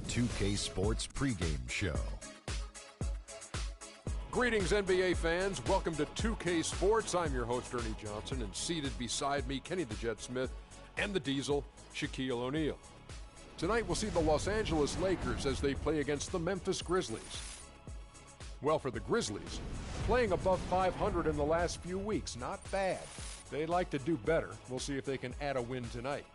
2K Sports pregame show. Greetings, NBA fans. Welcome to 2K Sports. I'm your host, Ernie Johnson, and seated beside me, Kenny the Jet Smith, and the Diesel, Shaquille O'Neal. Tonight, we'll see the Los Angeles Lakers as they play against the Memphis Grizzlies. Well, for the Grizzlies, playing above 500 in the last few weeks, not bad. They'd like to do better. We'll see if they can add a win tonight.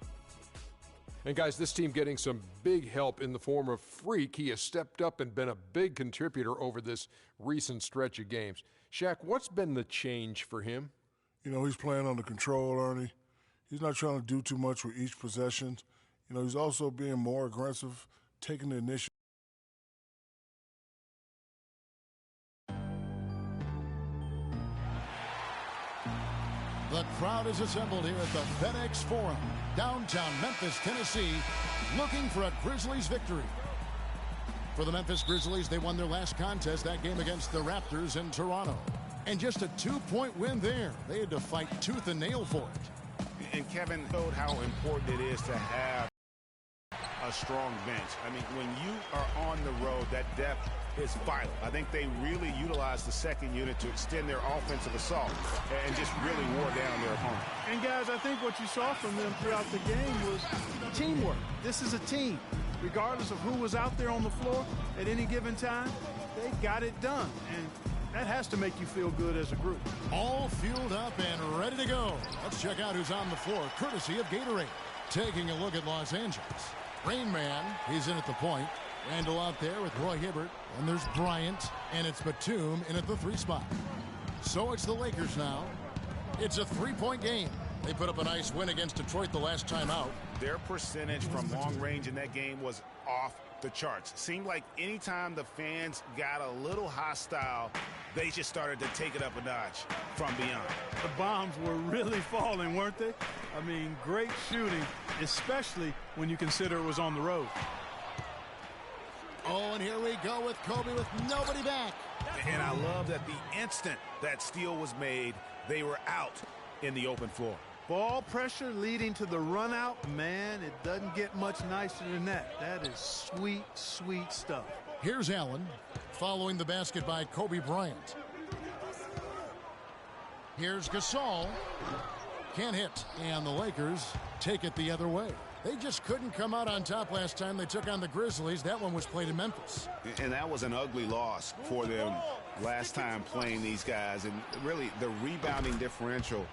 And guys, this team getting some big help in the form of Freak. He has stepped up and been a big contributor over this recent stretch of games. Shaq, what's been the change for him? You know, he's playing under control, Ernie. He's not trying to do too much with each possession. You know, he's also being more aggressive, taking the initiative. The crowd is assembled here at the FedEx Forum, downtown Memphis, Tennessee, looking for a Grizzlies victory. For the Memphis Grizzlies, they won their last contest, that game against the Raptors in Toronto. And just a 2-point win there. They had to fight tooth and nail for it. And Kevin showed how important it is to have a strong bench. I mean, when you are on the road, that depth is vital. I think they really utilized the second unit to extend their offensive assault and just really wore down their opponent. And guys, I think what you saw from them throughout the game was teamwork. This is a team. Regardless of who was out there on the floor at any given time, they got it done. And that has to make you feel good as a group. All fueled up and ready to go. Let's check out who's on the floor, courtesy of Gatorade. Taking a look at Los Angeles. Rain Man, he's in at the point. Randall out there with Roy Hibbert. And there's Bryant, and it's Batum in at the 3 spot. So it's the Lakers now. It's a 3-point game. They put up a nice win against Detroit the last time out. Their percentage from long range in that game was off the charts. Seemed like anytime the fans got a little hostile, they just started to take it up a notch from beyond. The bombs were really falling, weren't they? I mean, great shooting, especially when you consider it was on the road. Oh, and here we go with Kobe with nobody back. And I love that the instant that steal was made, they were out in the open floor. Ball pressure leading to the run out. Man, it doesn't get much nicer than that. That is sweet, sweet stuff. Here's Allen following the basket by Kobe Bryant. Here's Gasol. Can't hit. And the Lakers take it the other way. They just couldn't come out on top last time they took on the Grizzlies. That one was played in Memphis. And that was an ugly loss for them last time playing these guys. And really, the rebounding differential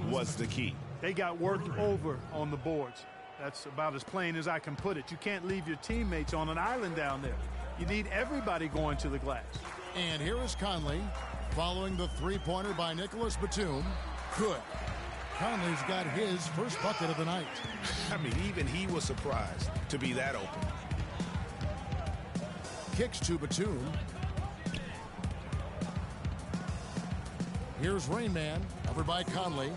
was the key. They got worked over on the boards. That's about as plain as I can put it. You can't leave your teammates on an island down there. You need everybody going to the glass. And here is Conley following the 3-pointer by Nicholas Batum. Good. Conley's got his first bucket of the night. I mean, even he was surprised to be that open. Kicks to Batum. Here's Rain Man, covered by Conley.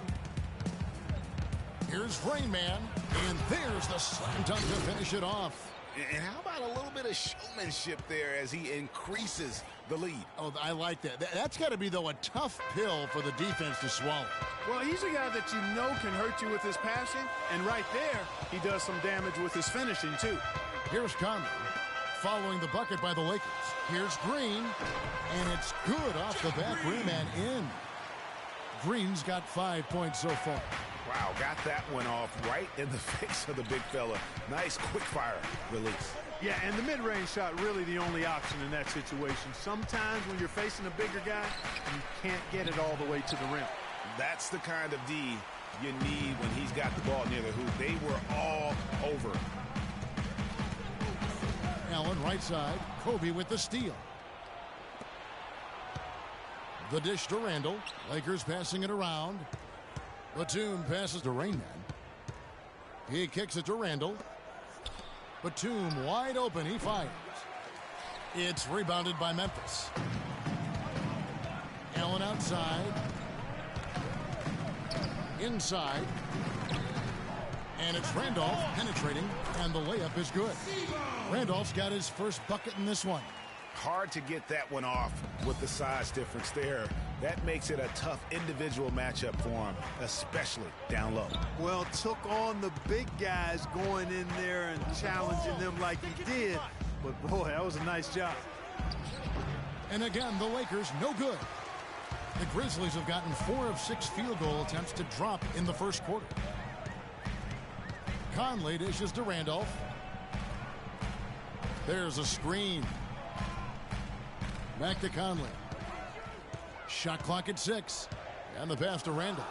Here's Rain Man, and there's the slam dunk to finish it off. And how about a little bit of showmanship there as he increases the lead? Oh, I like that. That's got to be, though, a tough pill for the defense to swallow. Well, he's a guy that you know can hurt you with his passing, and right there, he does some damage with his finishing, too. Here's Conley following the bucket by the Lakers. Here's Green, and it's good off the back rim and in. Green's got 5 points so far. Wow, got that one off right in the face of the big fella. Nice quick-fire release. Yeah, and the mid-range shot really the only option in that situation. Sometimes when you're facing a bigger guy, you can't get it all the way to the rim. That's the kind of D you need when he's got the ball near the hoop. They were all over. Allen right side. Kobe with the steal. The dish to Randall. Lakers passing it around. Batum passes to Rain Man. He kicks it to Randall. Batum wide open. He fires. It's rebounded by Memphis. Allen outside. Inside. And it's Randolph penetrating, and the layup is good. Randolph's got his first bucket in this one. Hard to get that one off with the size difference there. That makes it a tough individual matchup for him, especially down low. Well, took on the big guys going in there and challenging them like he did. but boy, that was a nice job. And again, the Lakers no good. The Grizzlies have gotten 4 of 6 field goal attempts to drop in the first quarter. Conley dishes to Randolph. There's a screen. Back to Conley. Shot clock at 6. And the pass to Randolph.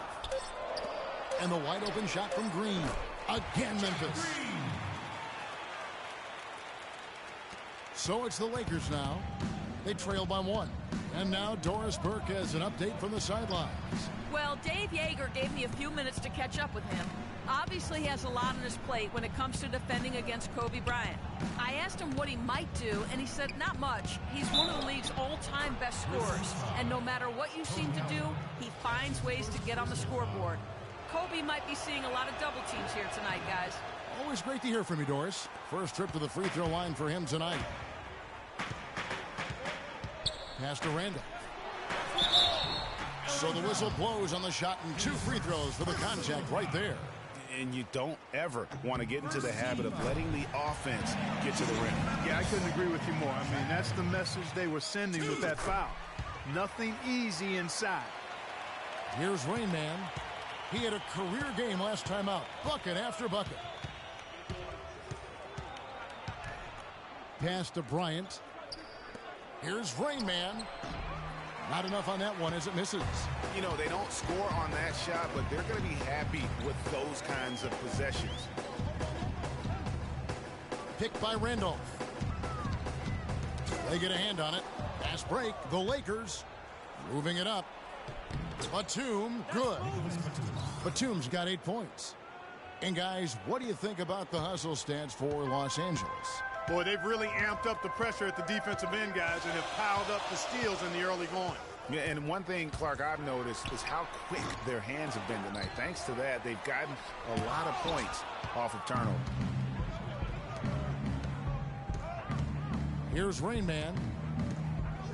And the wide open shot from Green. Again, Memphis. So it's the Lakers now. They trail by 1. And now Doris Burke has an update from the sidelines. Well, Dave Yeager gave me a few minutes to catch up with him. Obviously, he has a lot on his plate when it comes to defending against Kobe Bryant. I asked him what he might do, and he said not much. He's one of the league's all-time best scorers, and no matter what you seem to do, he finds ways to get on the scoreboard. Kobe might be seeing a lot of double teams here tonight, guys. Always great to hear from you, Doris. First trip to the free throw line for him tonight. Pass to Randolph. So the whistle blows on the shot and 2 free throws for the contact right there. And you don't ever want to get into the habit of letting the offense get to the rim. Yeah, I couldn't agree with you more. I mean, that's the message they were sending with that foul. Nothing easy inside. Here's Rain Man. He had a career game last time out. Bucket after bucket. Pass to Bryant. Here's Rain Man. Not enough on that one as it misses. You know, they don't score on that shot, but they're going to be happy with those kinds of possessions. Picked by Randolph. They get a hand on it. Fast break. The Lakers moving it up. Batum, good. Batum's got 8 points. And guys, what do you think about the hustle stance for Los Angeles? Boy, they've really amped up the pressure at the defensive end, guys, and have piled up the steals in the early going. Yeah, and one thing, Clark, I've noticed is how quick their hands have been tonight. Thanks to that, they've gotten a lot of points off of turnover. Here's Rain Man.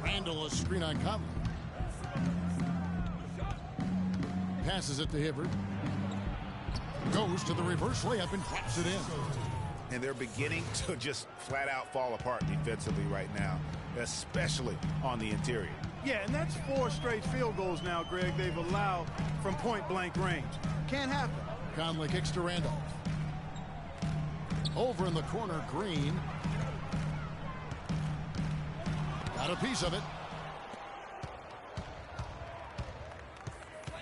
Randall, a screen on Conley. Passes it to Hibbert. Goes to the reverse layup and drops it in. And they're beginning to just flat out fall apart defensively right now, especially on the interior. Yeah, and that's 4 straight field goals now, Greg, they've allowed from point-blank range. Can't happen. Conley kicks to Randolph. Over in the corner, Green. Got a piece of it.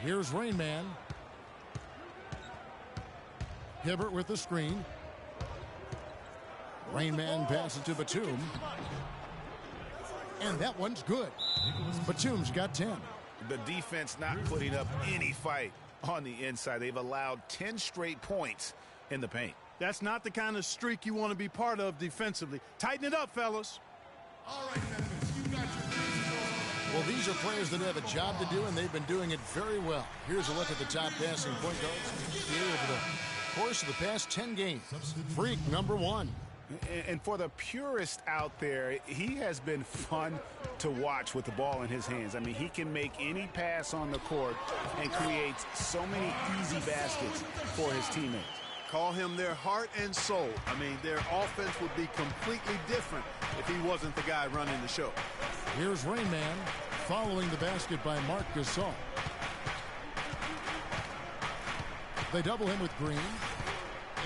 Here's Rain Man. Hibbert with the screen. Rain Man passes to Batum. And that one's good. Batum's got 10. The defense not putting up any fight on the inside. They've allowed 10 straight points in the paint. That's not the kind of streak you want to be part of defensively. Tighten it up, fellas. All right, Memphis, you got your. Well, these are players that have a job to do, and they've been doing it very well. Here's a look at the top passing point guards here over the course of the past 10 games. Freak number 1. And for the purist out there, he has been fun to watch with the ball in his hands. I mean, he can make any pass on the court and creates so many easy baskets for his teammates. Call him their heart and soul. I mean, their offense would be completely different if he wasn't the guy running the show. Here's Rain Man following the basket by Marc Gasol. They double him with Green.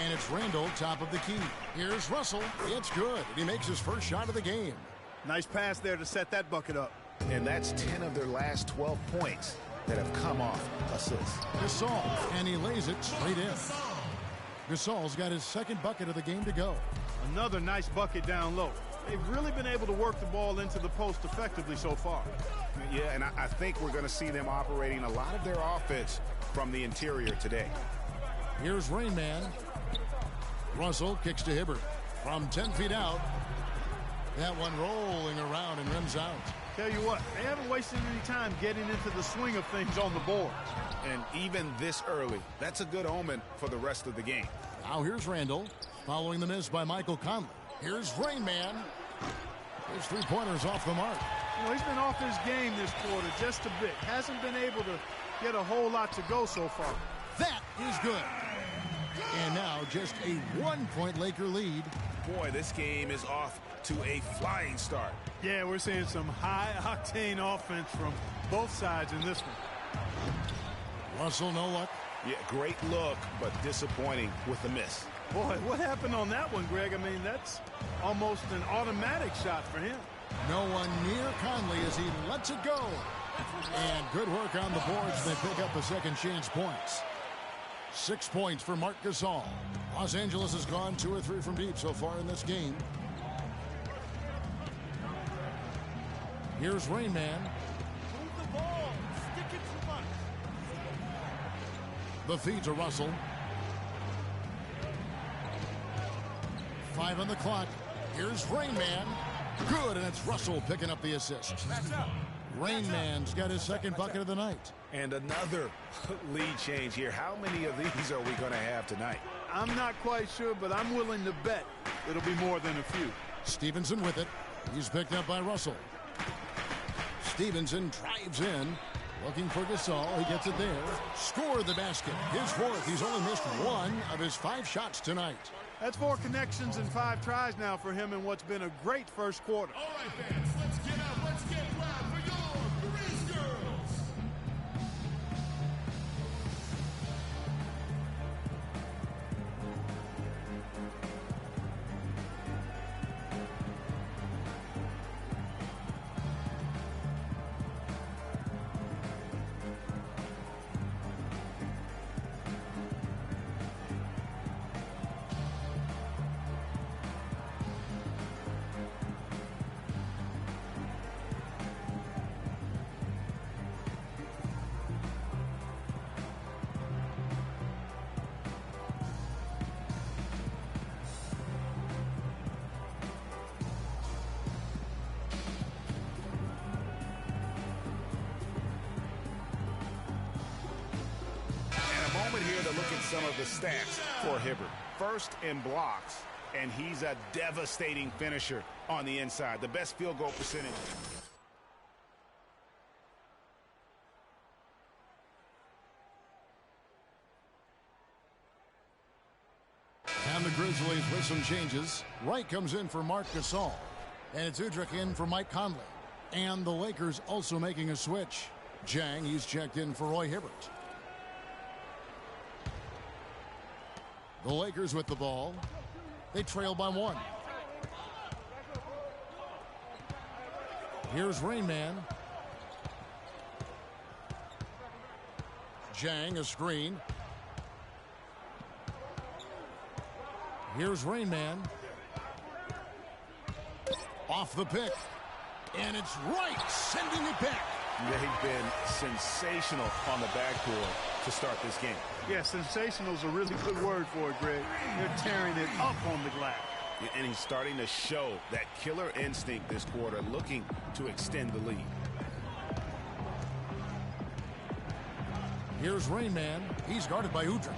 And it's Randall, top of the key. Here's Russell. It's good. He makes his first shot of the game. Nice pass there to set that bucket up. And that's 10 of their last 12 points that have come off assists. Gasol, and he lays it straight in. Gasol's got his second bucket of the game to go. Another nice bucket down low. They've really been able to work the ball into the post effectively so far. Yeah, and I think we're going to see them operating a lot of their offense from the interior today. Here's Rain Man. Russell kicks to Hibbert from 10 feet out. That one rolling around and rims out. Tell you what, they haven't wasted any time getting into the swing of things on the board. And even this early, that's a good omen for the rest of the game. Now here's Randall, following the miss by Michael Conley. Here's Rain Man. His 3-pointers off the mark. Well, he's been off his game this quarter just a bit. Hasn't been able to get a whole lot to go so far. That is good. And now just a 1-point Laker lead. Boy, this game is off to a flying start. Yeah, we're seeing some high-octane offense from both sides in this one. Russell, no luck. Yeah, great look, but disappointing with the miss. Boy, what happened on that one, Greg? I mean, that's almost an automatic shot for him. No one near Conley as he lets it go. And good work on the boards. They pick up the second chance points. 6 points for Marc Gasol. Los Angeles has gone 2 or 3 from deep so far in this game. Here's Rain Man. Move the ball. Stick it to Mike. The feed to Russell. 5 on the clock. Here's Rain Man. Good, and it's Russell picking up the assist. Rain Man's got his second bucket of the night. And another lead change here. How many of these are we going to have tonight? I'm not quite sure, but I'm willing to bet it'll be more than a few. Stevenson with it. He's picked up by Russell. Stevenson drives in. Looking for Gasol. He gets it there. Score the basket. His fourth. He's only missed 1 of his 5 shots tonight. That's 4 connections and 5 tries now for him in what's been a great first quarter. All right, fans, let's get up. Let's get wild for your Grizzles. Here to look at some of the stats for Hibbert. First in blocks, and he's a devastating finisher on the inside. The best field goal percentage. And the Grizzlies with some changes. Wright comes in for Marc Gasol. And it's Udrih in for Mike Conley. And the Lakers also making a switch. Jang, he's checked in for Roy Hibbert. The Lakers with the ball. They trail by 1. Here's Rain Man. Jang, a screen. Here's Rain Man. Off the pick. And it's Wright sending it back. They've been sensational on the backboard to start this game. Yeah, sensational is a really good word for it, Greg. They're tearing it up on the glass. And he's starting to show that killer instinct this quarter, looking to extend the lead. Here's Rain Man. He's guarded by Udrih.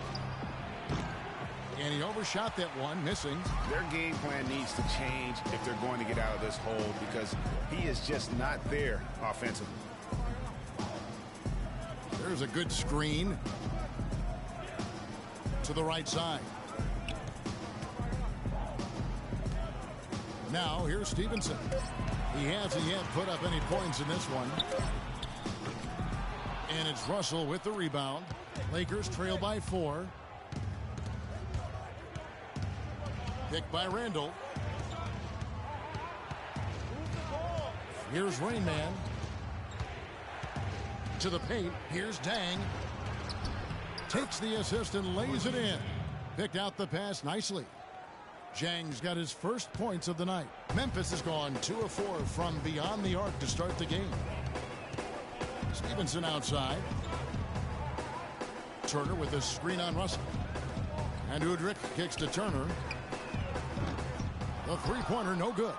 And he overshot that one, missing. Their game plan needs to change if they're going to get out of this hole, because he is just not there offensively. There's a good screen to the right side. Now here's Stevenson. He hasn't yet put up any points in this one. And it's Russell with the rebound. Lakers trail by 4. Picked by Randall. Here's Rain Man. To the paint. Here's Dang. Takes the assist and lays it in. Picked out the pass nicely. Jang's got his first points of the night. Memphis has gone 2 of 4 from beyond the arc to start the game. Stevenson outside. Turner with a screen on Russell. And Udrih kicks to Turner. The three-pointer no good.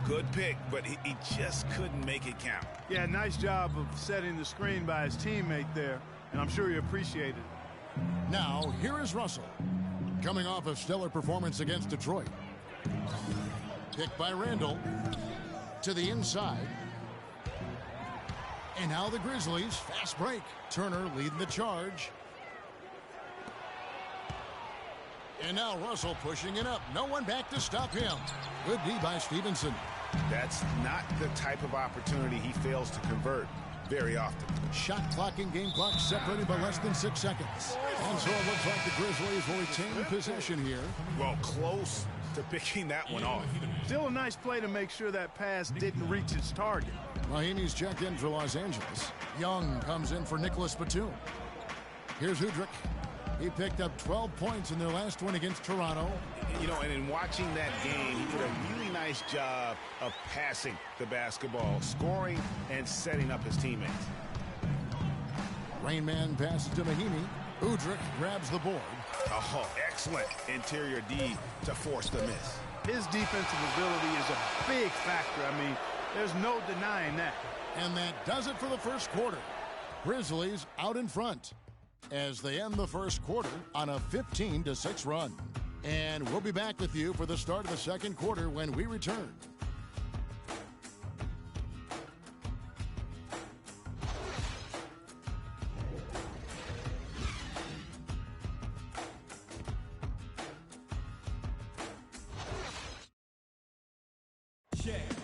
Good pick, but he just couldn't make it count. Yeah, nice job of setting the screen by his teammate there, and I'm sure he appreciated it. Now, here is Russell. Coming off a stellar performance against Detroit. Picked by Randall. To the inside. And now the Grizzlies. Fast break. Turner leading the charge. And now Russell pushing it up. No one back to stop him. Good D by Stevenson. That's not the type of opportunity he fails to convert very often. Shot clock and game clock separated by less than 6 seconds. And so it looks like the Grizzlies will retain possession here. Well, close to picking that one off. Still a nice play to make sure that pass didn't reach its target. Mahimi's checked in for Los Angeles. Young comes in for Nicholas Batum. Here's Udrich. He picked up 12 points in their last win against Toronto. You know, and in watching that game, he did a really nice job of passing the basketball, scoring, and setting up his teammates. Rain Man passes to Mahimi. Udrich grabs the board. Oh, excellent interior D to force the miss. His defensive ability is a big factor. I mean, there's no denying that. And that does it for the first quarter. Grizzlies out in front as they end the first quarter on a 15-6 run. And we'll be back with you for the start of the second quarter when we return.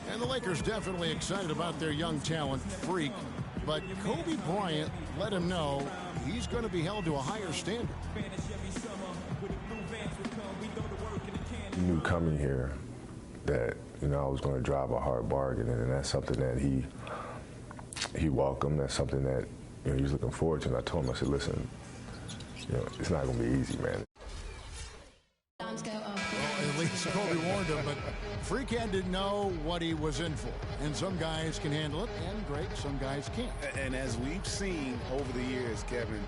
And the Lakers definitely excited about their young talent, Freak. But Kobe Bryant let him know he's going to be held to a higher standard. He knew coming here that, I was going to drive a hard bargain, and that's something that he welcomed. That's something that, he was looking forward to. And I told him, I said, listen, it's not going to be easy, man. Well, at least Kobe warned him, but Freak had to know what he was in for. And some guys can handle it, and great, some guys can't. And as we've seen over the years, Kevin,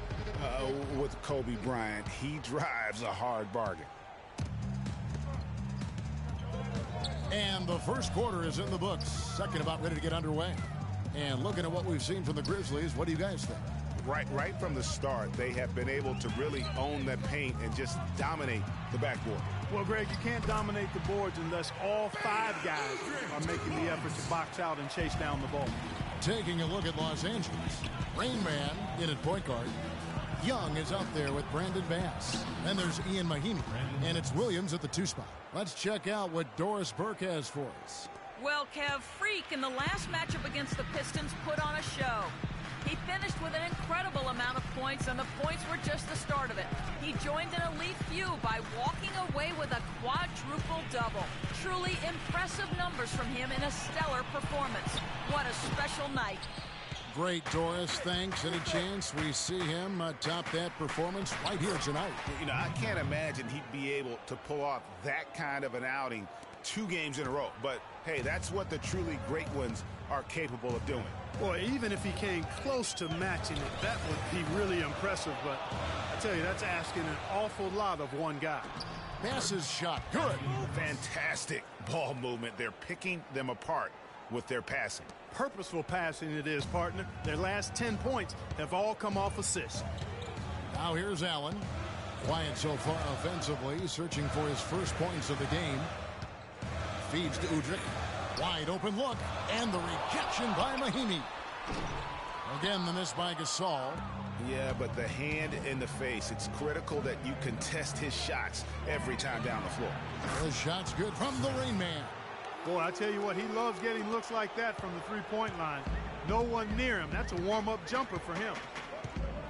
with Kobe Bryant, he drives a hard bargain. And the first quarter is in the books. Second about ready to get underway. And looking at what we've seen from the Grizzlies, what do you guys think? Right from the start, they have been able to really own that paint and just dominate the backboard. Well, Greg, you can't dominate the boards unless all 5 guys are making the effort to box out and chase down the ball. Taking a look at Los Angeles. Rain Man in at point guard. Young is up there with Brandon Bass. Then there's Ian Mahimi. And it's Williams at the 2 spot. Let's check out what Doris Burke has for us. Well, Kev, Freak in the last matchup against the Pistons put on a show. He finished with an incredible amount of points, and the points were just the start of it. He joined an elite few by walking away with a quadruple double. Truly impressive numbers from him in a stellar performance. What a special night. Great, Doris. Thanks. Any chance we see him top that performance right here tonight? I can't imagine he'd be able to pull off that kind of an outing 2 games in a row. But, hey, that's what the truly great ones are capable of doing. Well, even if he came close to matching it, that would be really impressive. But I tell you, that's asking an awful lot of one guy. Bass's shot. Good. Fantastic ball movement. They're picking them apart with their passing. Purposeful passing it is, partner. Their last 10 points have all come off assists. Now here's Allen. Quiet so far offensively, searching for his first points of the game. Feeds to Udrich. Wide open look, and the rejection by Mahimi. Again, the miss by Gasol. Yeah, but the hand in the face, it's critical that you contest his shots every time down the floor. The shot's good from the Rain Man. Boy, I tell you what, he loves getting looks like that from the three-point line. No one near him. That's a warm-up jumper for him.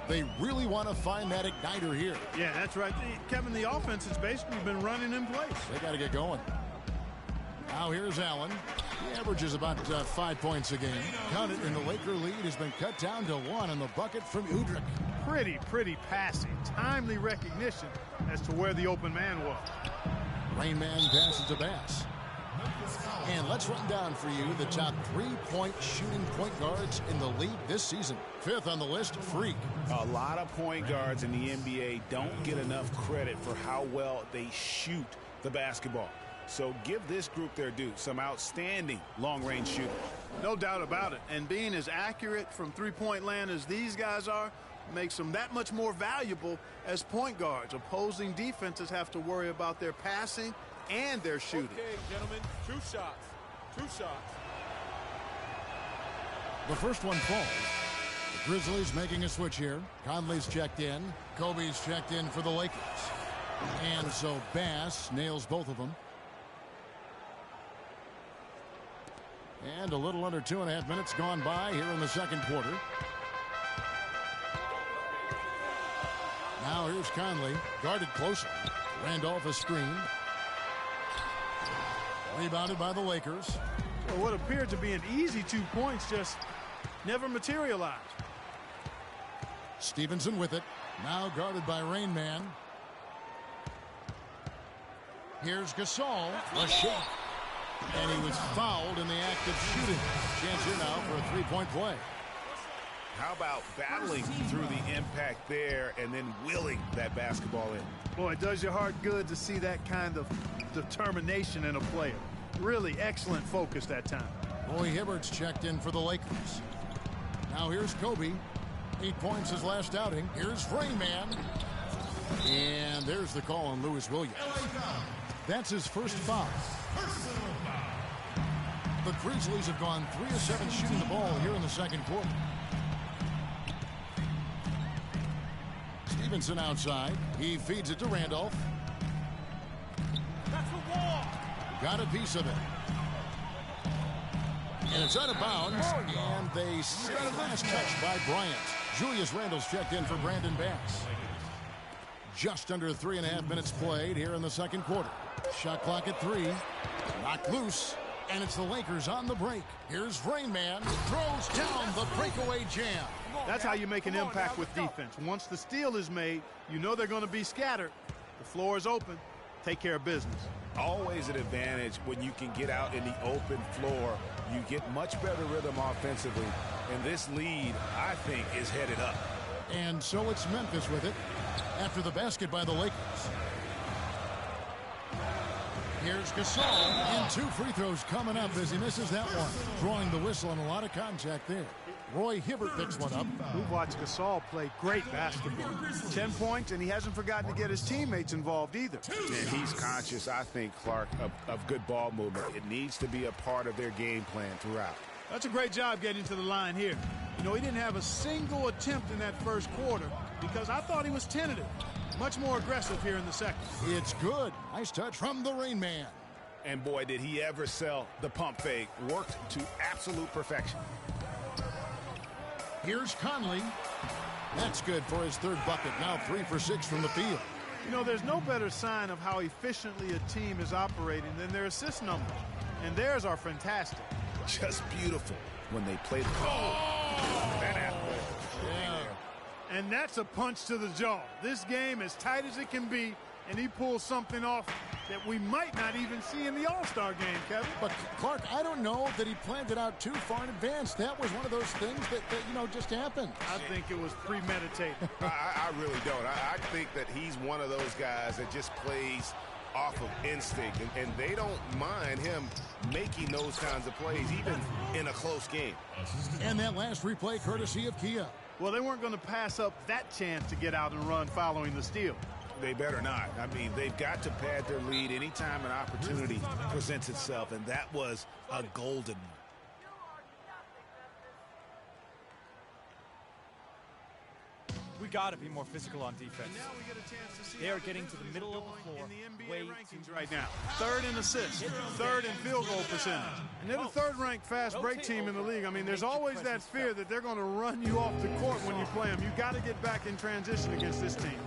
They really want to find that igniter here. Yeah, that's right. Kevin, the offense has basically been running in place. They got to get going. Now here's Allen. He averages about 5 points a game. Count it, and the Laker lead has been cut down to 1 on the bucket from Udrich. Pretty passing. Timely recognition as to where the open man was. Rain Man passes to Bass. And let's run down for you the top 3-point shooting point guards in the league this season. 5th on the list, Freak. A lot of point guards in the NBA don't get enough credit for how well they shoot the basketball. So give this group their due. Some outstanding long-range shooting. No doubt about it. And being as accurate from three-point land as these guys are makes them that much more valuable as point guards. Opposing defenses have to worry about their passing and their shooting. Okay, gentlemen, 2 shots. 2 shots. The first one falls. The Grizzlies making a switch here. Conley's checked in. Kobe's checked in for the Lakers. And so Bass nails both of them. And a little under 2.5 minutes gone by here in the second quarter. Now here's Conley, guarded closely. Randolph a screen. Rebounded by the Lakers. Well, what appeared to be an easy 2 points just never materialized. Stevenson with it. Now guarded by Rain Man. Here's Gasol. A shot. And he was fouled in the act of shooting. Chance here now for a three-point play. How about battling through the impact there and then willing that basketball in? Boy, it does your heart good to see that kind of determination in a player. Really excellent focus that time. Roy Hibbert's checked in for the Lakers. Now here's Kobe. 8 points his last outing. Here's Rain Man. And there's the call on Lewis Williams. That's his first foul. The Grizzlies have gone 3 of 7 shooting the ball here in the second quarter. Stevenson outside. He feeds it to Randolph. That's the wall. Got a piece of it. And it's out of bounds. And they see the last touch by Bryant. Julius Randle's checked in for Brandon Bass. Just under 3.5 minutes played here in the second quarter. Shot clock at 3. Knocked loose. And it's the Lakers on the break. Here's Rain Man. Throws down the breakaway jam. That's how you make an impact with defense. Once the steal is made, you know they're going to be scattered. The floor is open. Take care of business. Always an advantage when you can get out in the open floor. You get much better rhythm offensively. And this lead, I think, is headed up. And so it's Memphis with it after the basket by the Lakers. Here's Gasol, and 2 free throws coming up as he misses that one. Drawing the whistle and a lot of contact there. Roy Hibbert picks one up. We've watched Gasol play great basketball. 10 points, and he hasn't forgotten to get his teammates involved either. And he's conscious, I think, Clark, of good ball movement. It needs to be a part of their game plan throughout. That's a great job getting to the line here. You know, he didn't have a single attempt in that first quarter because I thought he was tentative. Much more aggressive here in the second. It's good. Nice touch from the Rain Man. And boy, did he ever sell the pump fake. Worked to absolute perfection. Here's Conley. That's good for his third bucket. Now 3 for 6 from the field. You know, there's no better sign of how efficiently a team is operating than their assist numbers. And theirs are fantastic. Just beautiful when they play the ball. That athlete. Yeah. And that's a punch to the jaw. This game as tight as it can be, and he pulls something off that we might not even see in the All-Star game, Kevin. But, Clark, I don't know that he planned it out too far in advance. That was one of those things that you know, just happened. I think it was premeditated. I really don't. I think that he's one of those guys that just plays off of instinct, and they don't mind him making those kinds of plays, even in a close game. And that last replay courtesy of Kia. Well, they weren't going to pass up that chance to get out and run following the steal. They better not. I mean, they've got to pad their lead anytime an opportunity presents itself, and that was a golden one. We got to be more physical on defense. And now we get a chance to see they are getting to the middle of the floor in the NBA way rankings right now. 3rd in assists, 3rd in field goal percentage. And they're the 3rd-ranked fast break team in the league. I mean, there's always that fear that they're going to run you off the court when you play them. You got to get back in transition against this team.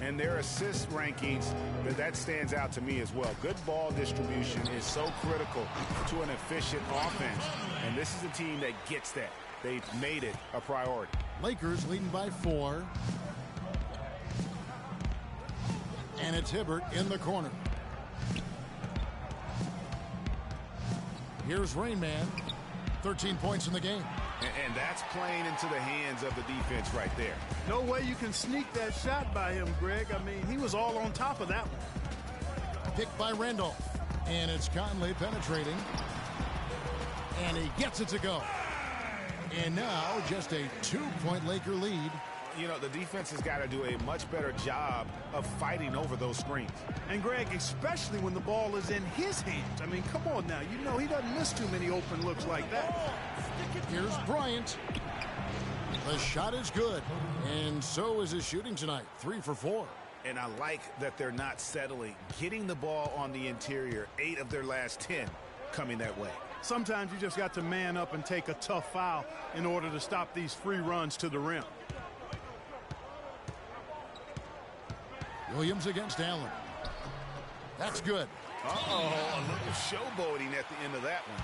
And their assist rankings, that stands out to me as well. Good ball distribution is so critical to an efficient offense. And this is a team that gets that. They've made it a priority. Lakers leading by 4. And it's Hibbert in the corner. Here's Rain Man. 13 points in the game. And that's playing into the hands of the defense right there. No way you can sneak that shot by him, Greg. I mean, he was all on top of that one. Picked by Randolph. And it's Conley penetrating. And he gets it to go. And now just a 2-point Laker lead. You know, the defense has got to do a much better job of fighting over those screens. And, Greg, especially when the ball is in his hands. I mean, come on now. You know he doesn't miss too many open looks like that. Here's Bryant. The shot is good. And so is his shooting tonight. 3 for 4. And I like that they're not settling. Getting the ball on the interior, 8 of their last 10 coming that way. Sometimes you just got to man up and take a tough foul in order to stop these free runs to the rim. Williams against Allen. That's good. Uh-oh, a little showboating at the end of that one.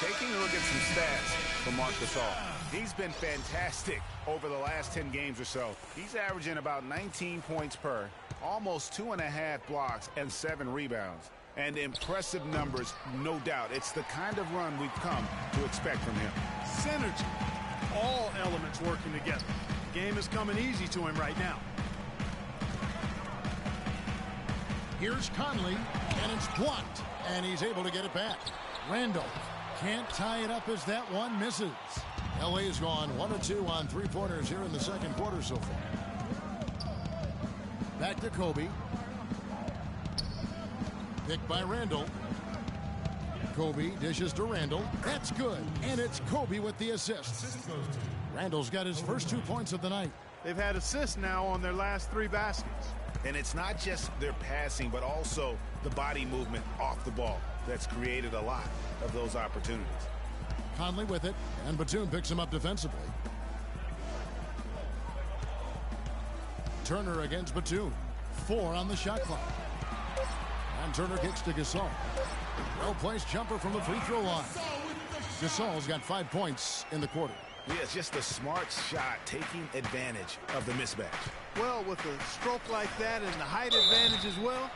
Taking a look at some stats for Marc Gasol. He's been fantastic over the last 10 games or so. He's averaging about 19 points per, almost 2.5 blocks and 7 rebounds. And impressive numbers, no doubt. It's the kind of run we've come to expect from him. Synergy. All elements working together. The game is coming easy to him right now. Here's Conley, and it's blocked, and he's able to get it back. Randall can't tie it up as that one misses. LA's gone 1 of 2 on three-pointers here in the second quarter so far. Back to Kobe. Picked by Randall. Kobe dishes to Randall. That's good, and it's Kobe with the assist. Randall's got his first 2 points of the night. They've had assists now on their last 3 baskets. And it's not just their passing, but also the body movement off the ball that's created a lot of those opportunities. Conley with it, and Batum picks him up defensively. Turner against Batum. 4 on the shot clock. And Turner kicks to Gasol. Well-placed jumper from the free throw line. Gasol's got 5 points in the quarter. Yeah, it's just a smart shot, taking advantage of the mismatch. Well, with a stroke like that and the height advantage as well,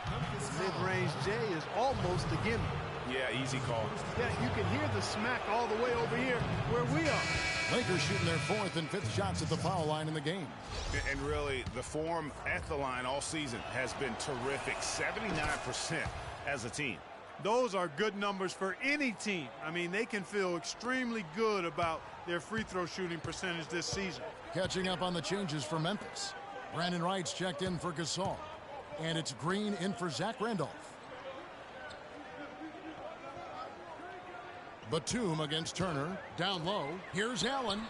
mid-range J is almost a gimme. Yeah, easy call. Yeah, you can hear the smack all the way over here where we are. Lakers shooting their 4th and 5th shots at the foul line in the game. And really, the form at the line all season has been terrific. 79% as a team. Those are good numbers for any team. I mean, they can feel extremely good about their free throw shooting percentage this season. Catching up on the changes for Memphis. Brandon Wright's checked in for Gasol. And it's Green in for Zach Randolph. Batum against Turner. Down low. Here's Allen.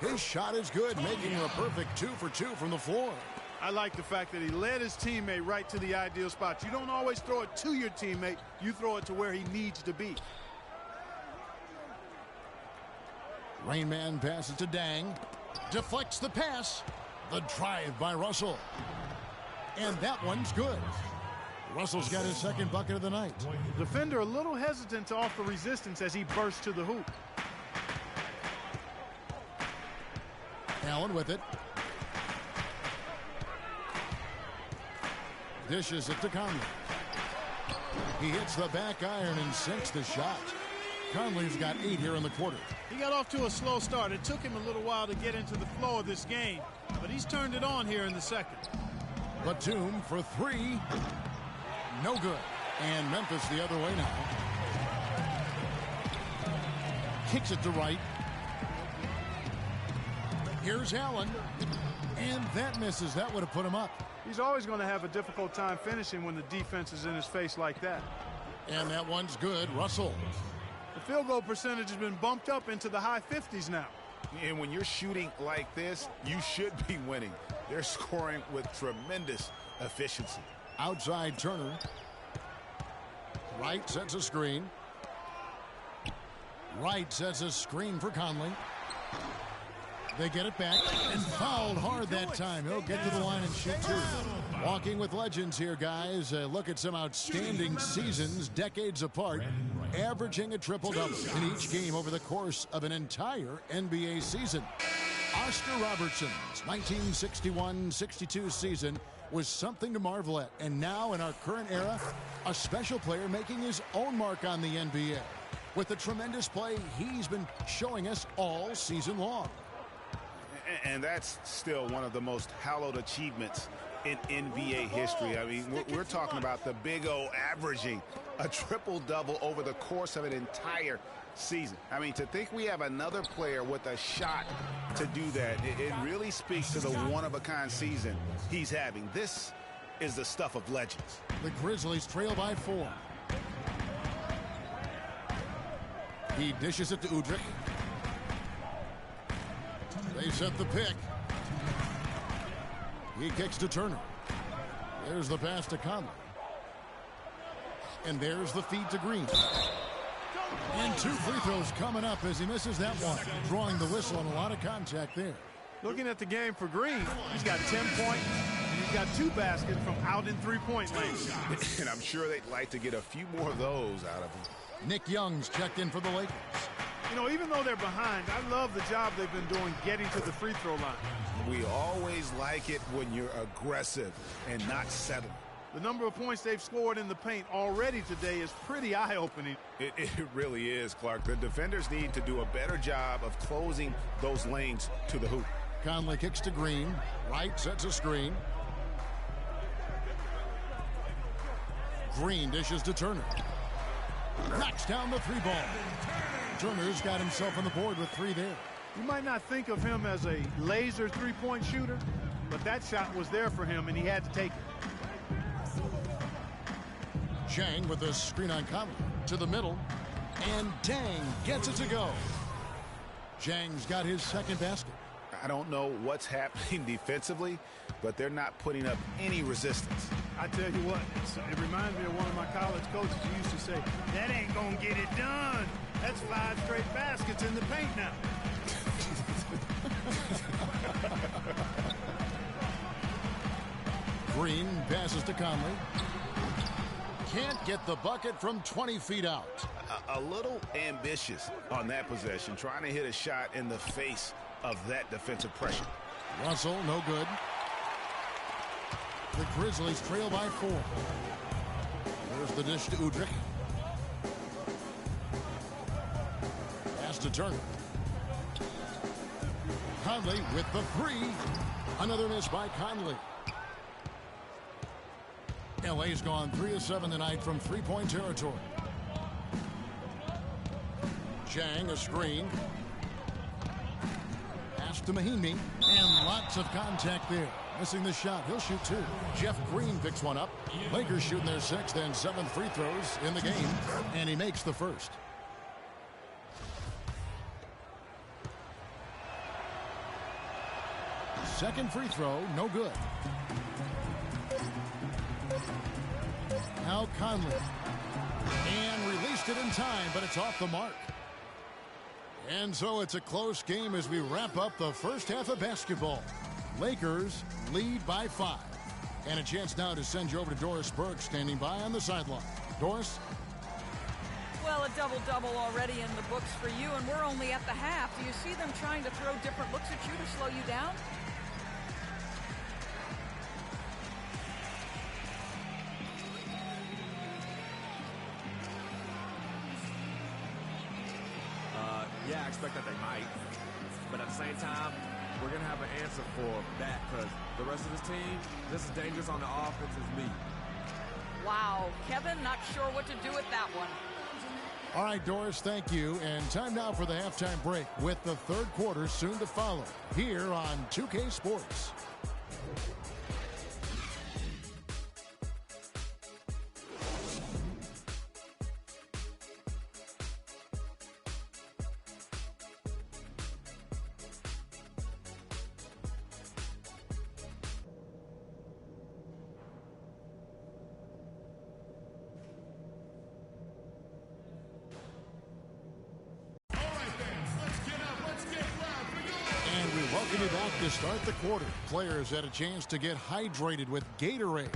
His shot is good, making a perfect 2 for 2 from the floor. I like the fact that he led his teammate right to the ideal spot. You don't always throw it to your teammate. You throw it to where he needs to be. Rain Man passes to Dang. Deflects the pass. The drive by Russell. And that one's good. Russell's got his 2nd bucket of the night. Defender a little hesitant to offer resistance as he bursts to the hoop. Allen with it. Dishes it to Conley. He hits the back iron and sinks the shot. Conley's got 8 here in the quarter. He got off to a slow start. It took him a little while to get into the flow of this game, but he's turned it on here in the second. Batum for 3. No good. And Memphis the other way now. Kicks it to Wright. Here's Allen. And that misses. That would have put him up. He's always going to have a difficult time finishing when the defense is in his face like that. And that one's good. Russell. The field goal percentage has been bumped up into the high 50s now. And when you're shooting like this, you should be winning. They're scoring with tremendous efficiency. Outside Turner. Wright sets a screen. Wright sets a screen for Conley. They get it back and fouled hard that time. He'll get to the line and shoot 2. Walking with legends here, guys. Look at some outstanding seasons, decades apart, averaging a triple-double in each game over the course of an entire NBA season. Oscar Robertson's 1961-62 season was something to marvel at. And now, in our current era, a special player making his own mark on the NBA with the tremendous play he's been showing us all season long. And that's still one of the most hallowed achievements in NBA history. I mean, we're talking about the Big O averaging a triple-double over the course of an entire season. I mean, to think we have another player with a shot to do that, it really speaks to the one-of-a-kind season he's having. This is the stuff of legends. The Grizzlies trail by 4. He dishes it to Udrih. They set the pick. He kicks to Turner. There's the pass to Conley. And there's the feed to Green. And 2 free throws coming up as he misses that one. Drawing the whistle on a lot of contact there. Looking at the game for Green, he's got 10 points, and he's got 2 baskets from out in three-point lanes. And I'm sure they'd like to get a few more of those out of him. Nick Young's checked in for the Lakers. You know, even though they're behind, I love the job they've been doing getting to the free throw line. We always like it when you're aggressive and not settling. The number of points they've scored in the paint already today is pretty eye-opening. It really is, Clark. The defenders need to do a better job of closing those lanes to the hoop. Conley kicks to Green. Wright sets a screen. Green dishes to Turner. Knocks down the 3 ball. Turner's got himself on the board with 3 there. You might not think of him as a laser three-point shooter, but that shot was there for him, and he had to take it. Chang with a screen on Conley. To the middle. And Tang gets it to go. Chang's got his 2nd basket. I don't know what's happening defensively, but they're not putting up any resistance. I tell you what, it reminds me of one of my college coaches who used to say, that ain't going to get it done. That's 5 straight baskets in the paint now. Green passes to Conley. Can't get the bucket from 20 feet out. A little ambitious on that possession, trying to hit a shot in the face of that defensive pressure. Russell, no good. The Grizzlies trail by 4. There's the dish to Udrih. Pass to Turner. Conley with the 3. Another miss by Conley. LA's gone 3 of 7 tonight from 3-point territory. Chang, a screen. Pass to Mahinmi. And lots of contact there. Missing the shot. He'll shoot 2. Jeff Green picks one up. Lakers shooting their 6th and 7th free throws in the game. And he makes the first. Second free throw, no good. Now Conley. And released it in time, but it's off the mark. And so it's a close game as we wrap up the first half of basketball. Lakers lead by 5. And a chance now to send you over to Doris Burke standing by on the sideline. Doris? Well, a double-double already in the books for you, and we're only at the half. Do you see them trying to throw different looks at you to slow you down? Yeah, I expect that they might. But at the same time, we're going to have an answer for that because the rest of this team, just as dangerous on the offense as me. Wow, Kevin, not sure what to do with that one. All right, Doris, thank you. And time now for the halftime break with the 3rd quarter soon to follow here on 2K Sports. To start the quarter, players had a chance to get hydrated with Gatorade.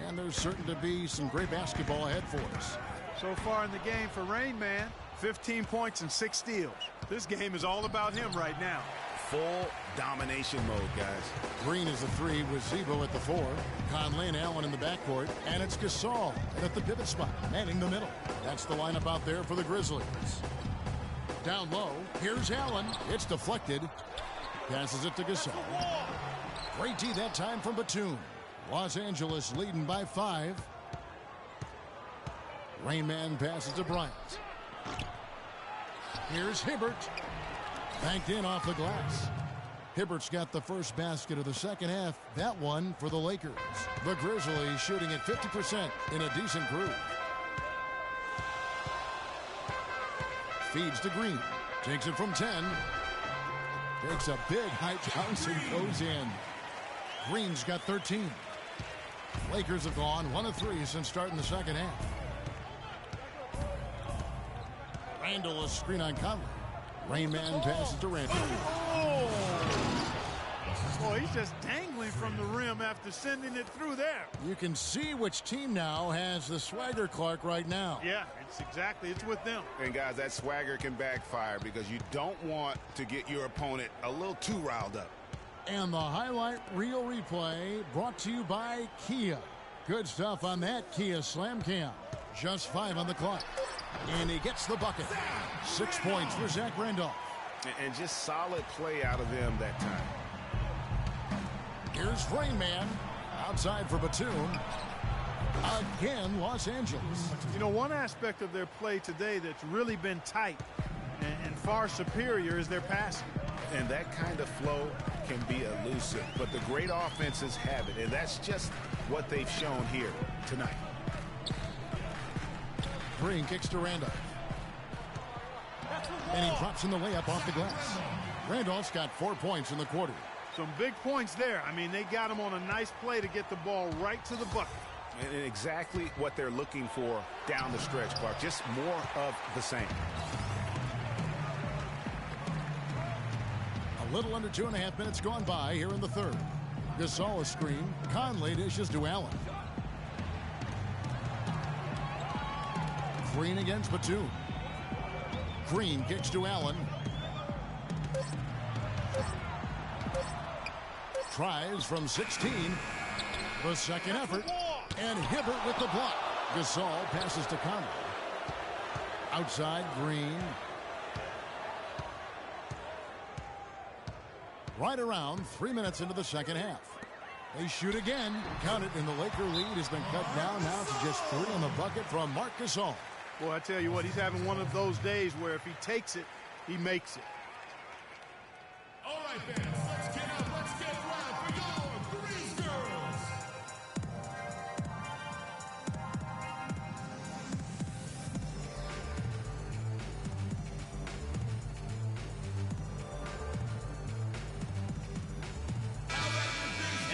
And there's certain to be some great basketball ahead for us. So far in the game for Rain Man, 15 points and 6 steals. This game is all about him right now. Full domination mode, guys. Green is the 3 with Zebo at the 4. Conley and Allen in the backcourt. And it's Gasol at the pivot spot, manning the middle. That's the lineup out there for the Grizzlies. Down low, here's Allen. It's deflected. Passes it to Gasol. Great D that time from Batum. Los Angeles leading by 5. Rain Man passes to Bryant. Here's Hibbert. Banked in off the glass. Hibbert's got the first basket of the second half. That one for the Lakers. The Grizzlies shooting at 50% in a decent groove. Feeds to Green. Takes it from 10. Takes a big high bounce and goes in. Green's got 13. Lakers have gone 1 of 3 since starting the second half. Randall, a screen on Conley. Rain Man passes to Randall. Boy, he's just dangling from the rim after sending it through there. You can see which team now has the swagger, Clark, right now. Yeah, it's with them. And guys, that swagger can backfire because you don't want to get your opponent a little too riled up. And the highlight reel replay brought to you by Kia. Good stuff on that Kia Slam Cam. Just 5 on the clock. And he gets the bucket. 6 points for Zach Randolph. And just solid play out of them that time. Here's Rain Man. Outside for Batum. Again, Los Angeles. You know, one aspect of their play today that's really been tight and far superior is their passing. And that kind of flow can be elusive. But the great offenses have it. And that's just what they've shown here tonight. Green kicks to Randolph. And he drops in the layup off the glass. Randolph's got 4 points in the quarter. Some big points there. I mean, they got him on a nice play to get the ball right to the bucket. And exactly what they're looking for down the stretch, Clark. Just more of the same. A little under 2.5 minutes gone by here in the third. Gasol a screen. Conley dishes to Allen. Green against Batum. Green kicks to Allen. Tries from 16. The second effort. And Hibbert with the block. Gasol passes to Conley. Outside, Green. Right around 3 minutes into the second half. They shoot again. Count it, and the Laker lead has been cut down now to just 3 on the bucket from Marc Gasol. Boy, I tell you what, he's having one of those days where if he takes it, he makes it. All right, fans, let's get up. Let's get wild for your Grizzles.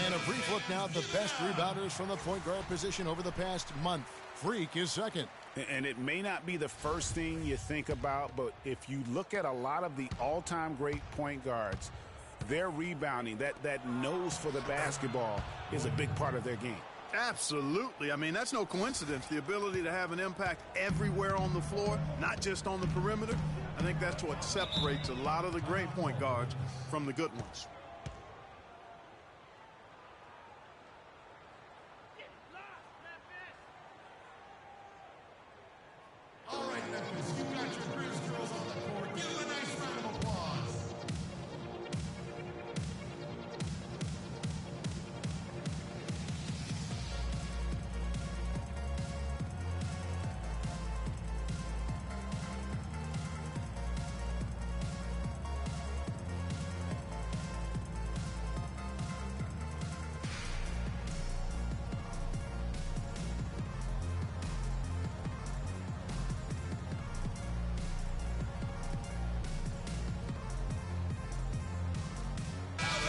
And a brief look now at the best rebounders from the point guard position over the past month. Freak is second. And it may not be the first thing you think about, but if you look at a lot of the all-time great point guards, their rebounding, that nose for the basketball is a big part of their game. Absolutely. I mean, that's no coincidence. The ability to have an impact everywhere on the floor, not just on the perimeter. I think that's what separates a lot of the great point guards from the good ones. All right, Memphis, you got your Grizz girls on the court. Give them a nice round of applause.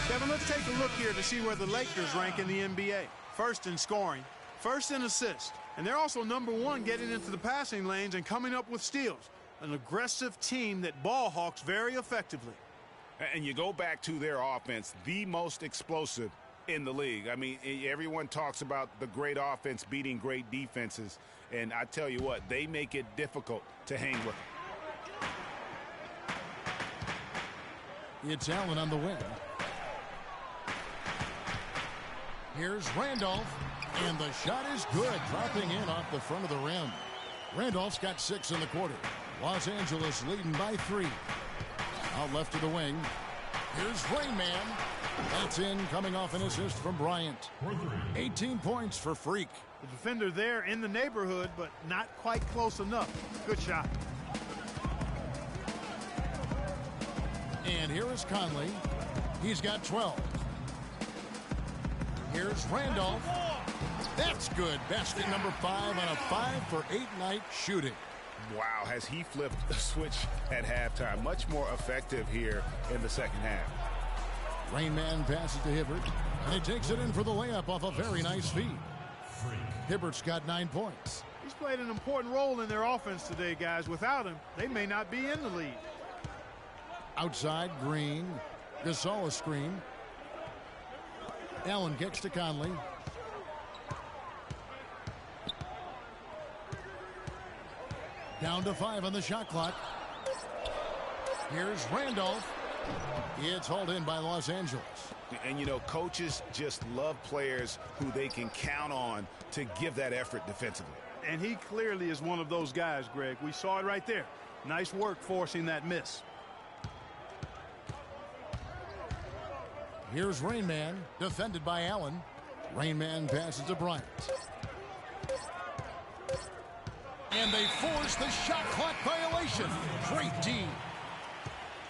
Kevin, let's take a look here to see where the Lakers rank in the NBA. First in scoring, first in assists, and they're also #1 getting into the passing lanes and coming up with steals. An aggressive team that ball hawks very effectively. And you go back to their offense, the most explosive in the league. I mean, everyone talks about the great offense beating great defenses, and I tell you what, they make it difficult to hang with them. It's Allen on the wing. Here's Randolph, and the shot is good, dropping in off the front of the rim. Randolph's got 6 in the quarter. Los Angeles leading by 3. Out left of the wing. Here's Rain Man. That's in, coming off an assist from Bryant. 18 points for Freak. The defender there in the neighborhood, but not quite close enough. Good shot. And here is Conley. He's got 12. Here's Randolph. That's good. Basket number 5 on a 5-for-8 night shooting. Wow, has he flipped the switch at halftime. Much more effective here in the second half. Rain Man passes to Hibbert, and he takes it in for the layup off a very nice feed. Hibbert's got 9 points. He's played an important role in their offense today, guys. Without him, they may not be in the lead. Outside, Green. Gasol a screen. Allen kicks to Conley. Down to 5 on the shot clock. Here's Randolph. It's hauled in by Los Angeles. And, you know, coaches just love players who they can count on to give that effort defensively. And he clearly is one of those guys, Greg. We saw it right there. Nice work forcing that miss. Here's Rain Man, defended by Allen. Rain Man passes to Bryant. And they force the shot clock violation. Great D.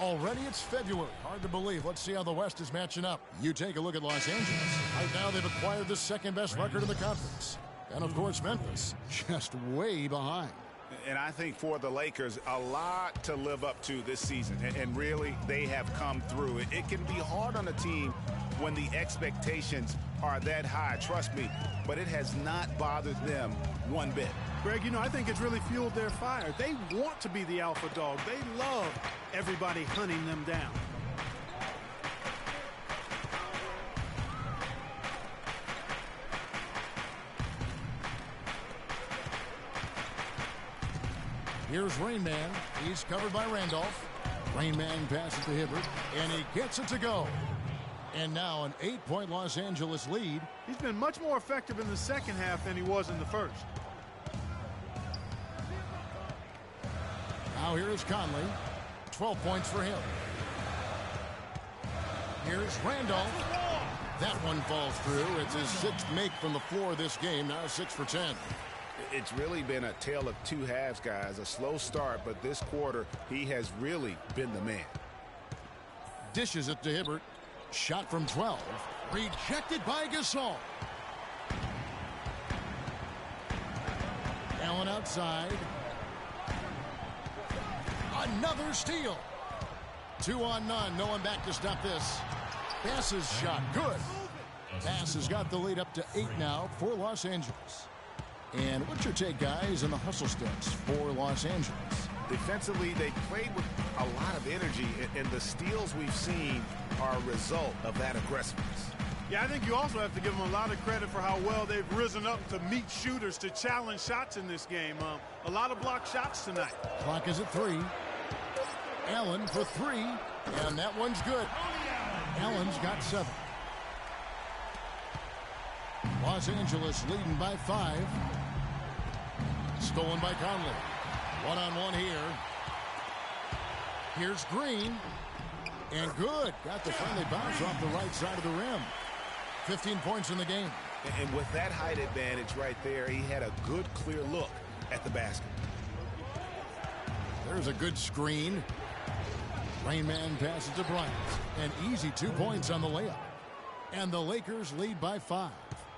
Already it's February. Hard to believe. Let's see how the West is matching up. You take a look at Los Angeles. Right now they've acquired the second best record in the conference. And of course Memphis just way behind. And I think for the Lakers, a lot to live up to this season. And really, they have come through. It can be hard on a team when the expectations are that high, trust me. But it has not bothered them one bit. Greg, you know, I think it's really fueled their fire. They want to be the alpha dog. They love everybody hunting them down. Here's Rain Man. He's covered by Randolph. Rain Man passes to Hibbert, and he gets it to go. And now an 8-point Los Angeles lead. He's been much more effective in the second half than he was in the first. Now here is Conley. 12 points for him. Here's Randolph. That one falls through. It's his 6th make from the floor this game. Now 6 for 10. It's really been a tale of two halves, guys. A slow start, but this quarter, he has really been the man. Dishes it to Hibbert. Shot from 12. Rejected by Gasol. Allen outside. Another steal. 2 on none. No one back to stop this. Bass's shot. Good. Bass has got the lead up to 8 now for Los Angeles. And what's your take, guys, in the hustle steps for Los Angeles? Defensively, they played with a lot of energy, and the steals we've seen are a result of that aggressiveness. Yeah, I think you also have to give them a lot of credit for how well they've risen up to meet shooters, to challenge shots in this game. A lot of blocked shots tonight. Clock is at 3. Allen for 3, and that one's good. Allen's got 7. Los Angeles leading by 5. Stolen by Conley. One-on-one here. Here's Green. And good. Got the friendly bounce off the right side of the rim. 15 points in the game. And with that height advantage right there, he had a good, clear look at the basket. There's a good screen. Rain Man passes to Bryant. An easy 2 points on the layup. And the Lakers lead by 5.